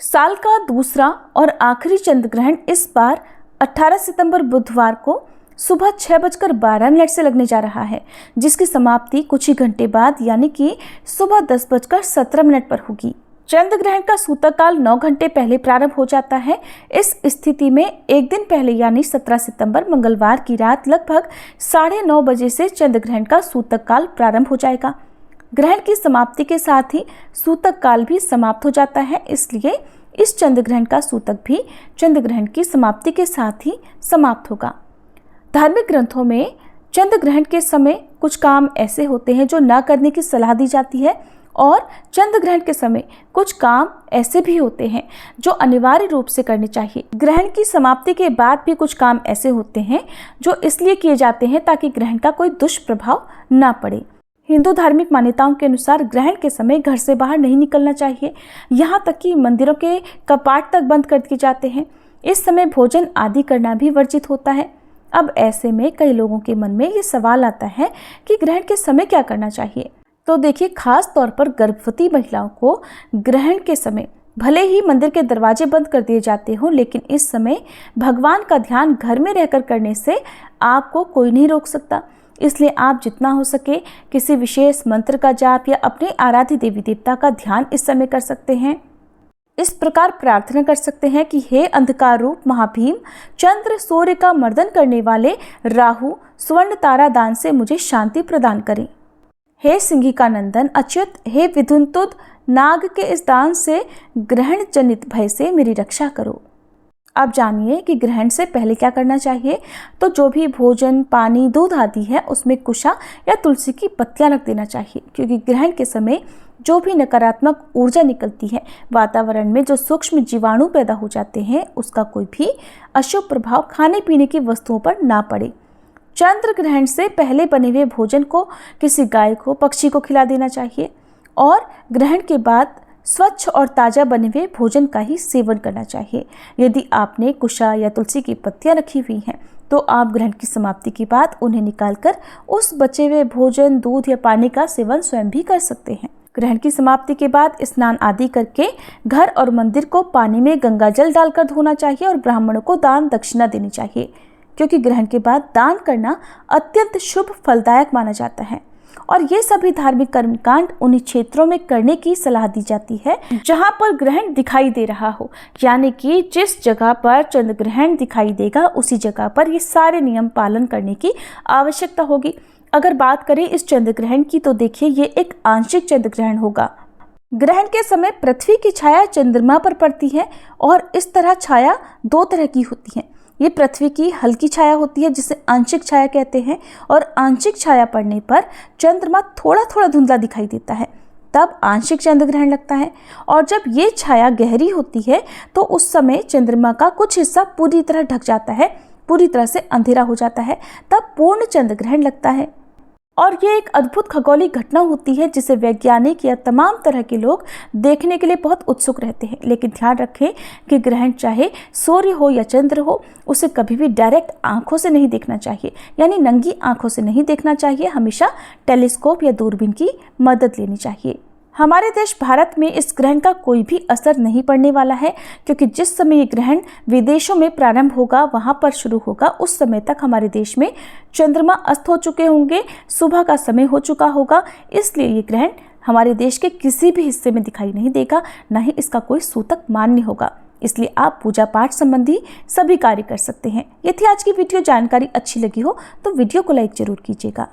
साल का दूसरा और आखिरी चंद्र ग्रहण इस बार 18 सितंबर बुधवार को सुबह 6:12 से लगने जा रहा है, जिसकी समाप्ति कुछ ही घंटे बाद यानी कि सुबह 10:17 पर होगी। चंद्र ग्रहण का सूतक काल 9 घंटे पहले प्रारंभ हो जाता है। इस स्थिति में एक दिन पहले यानी 17 सितंबर मंगलवार की रात लगभग 9:30 बजे से चंद्र ग्रहण का सूतक काल प्रारंभ हो जाएगा। ग्रहण की समाप्ति के साथ ही सूतक काल भी समाप्त हो जाता है, इसलिए इस चंद्र ग्रहण का सूतक भी चंद्र ग्रहण की समाप्ति के साथ ही समाप्त होगा। धार्मिक ग्रंथों में चंद्र ग्रहण के समय कुछ काम ऐसे होते हैं जो न करने की सलाह दी जाती है और चंद्र ग्रहण के समय कुछ काम ऐसे भी होते हैं जो अनिवार्य रूप से करने चाहिए। ग्रहण की समाप्ति के बाद भी कुछ काम ऐसे होते हैं जो इसलिए किए जाते हैं ताकि ग्रहण का कोई दुष्प्रभाव न पड़े। हिंदू धार्मिक मान्यताओं के अनुसार ग्रहण के समय घर से बाहर नहीं निकलना चाहिए, यहाँ तक कि मंदिरों के कपाट तक बंद कर दिए जाते हैं। इस समय भोजन आदि करना भी वर्जित होता है। अब ऐसे में कई लोगों के मन में ये सवाल आता है कि ग्रहण के समय क्या करना चाहिए। तो देखिए, खास तौर पर गर्भवती महिलाओं को ग्रहण के समय भले ही मंदिर के दरवाजे बंद कर दिए जाते हों, लेकिन इस समय भगवान का ध्यान घर में रहकर करने से आपको कोई नहीं रोक सकता। इसलिए आप जितना हो सके किसी विशेष मंत्र का जाप या अपने आराध्य देवी देवता का ध्यान इस समय कर सकते हैं। इस प्रकार प्रार्थना कर सकते हैं कि हे अंधकार रूप महाभीम, चंद्र सूर्य का मर्दन करने वाले राहु स्वर्ण तारा दान से मुझे शांति प्रदान करें। हे सिंहिका नंदन अच्युत, हे विधुनतुद नाग के इस दान से ग्रहण जनित भय से मेरी रक्षा करो। अब जानिए कि ग्रहण से पहले क्या करना चाहिए। तो जो भी भोजन, पानी, दूध आदि है उसमें कुशा या तुलसी की पत्तियां रख देना चाहिए, क्योंकि ग्रहण के समय जो भी नकारात्मक ऊर्जा निकलती है, वातावरण में जो सूक्ष्म जीवाणु पैदा हो जाते हैं, उसका कोई भी अशुभ प्रभाव खाने पीने की वस्तुओं पर ना पड़े। चंद्र ग्रहण से पहले बने हुए भोजन को किसी गाय को, पक्षी को खिला देना चाहिए और ग्रहण के बाद स्वच्छ और ताज़ा बने हुए भोजन का ही सेवन करना चाहिए। यदि आपने कुशा या तुलसी की पत्तियां रखी हुई हैं तो आप ग्रहण की समाप्ति के बाद उन्हें निकालकर उस बचे हुए भोजन, दूध या पानी का सेवन स्वयं भी कर सकते हैं। ग्रहण की समाप्ति के बाद स्नान आदि करके घर और मंदिर को पानी में गंगा जल डालकर धोना चाहिए और ब्राह्मणों को दान दक्षिणा देनी चाहिए, क्योंकि ग्रहण के बाद दान करना अत्यंत शुभ फलदायक माना जाता है। और ये सभी धार्मिक कर्मकांड उन्हीं क्षेत्रों में करने की सलाह दी जाती है जहां पर ग्रहण दिखाई दे रहा हो, यानी कि जिस जगह पर चंद्र ग्रहण दिखाई देगा उसी जगह पर ये सारे नियम पालन करने की आवश्यकता होगी। अगर बात करें इस चंद्र ग्रहण की तो देखिए, ये एक आंशिक चंद्र ग्रहण होगा। ग्रहण के समय पृथ्वी की छाया चंद्रमा पर पड़ती है और इस तरह छाया दो तरह की होती है। ये पृथ्वी की हल्की छाया होती है जिसे आंशिक छाया कहते हैं, और आंशिक छाया पड़ने पर चंद्रमा थोड़ा थोड़ा धुंधला दिखाई देता है, तब आंशिक चंद्र ग्रहण लगता है। और जब ये छाया गहरी होती है तो उस समय चंद्रमा का कुछ हिस्सा पूरी तरह ढक जाता है, पूरी तरह से अंधेरा हो जाता है, तब पूर्ण चंद्र ग्रहण लगता है। और ये एक अद्भुत खगोलीय घटना होती है जिसे वैज्ञानिक या तमाम तरह के लोग देखने के लिए बहुत उत्सुक रहते हैं। लेकिन ध्यान रखें कि ग्रहण चाहे सूर्य हो या चंद्र हो, उसे कभी भी डायरेक्ट आंखों से नहीं देखना चाहिए, यानी नंगी आंखों से नहीं देखना चाहिए। हमेशा टेलीस्कोप या दूरबीन की मदद लेनी चाहिए। हमारे देश भारत में इस ग्रहण का कोई भी असर नहीं पड़ने वाला है, क्योंकि जिस समय ये ग्रहण विदेशों में प्रारंभ होगा, वहां पर शुरू होगा, उस समय तक हमारे देश में चंद्रमा अस्त हो चुके होंगे, सुबह का समय हो चुका होगा। इसलिए ये ग्रहण हमारे देश के किसी भी हिस्से में दिखाई नहीं देगा, न ही इसका कोई सूतक मान्य होगा। इसलिए आप पूजा पाठ संबंधी सभी कार्य कर सकते हैं। यदि आज की वीडियो जानकारी अच्छी लगी हो तो वीडियो को लाइक जरूर कीजिएगा।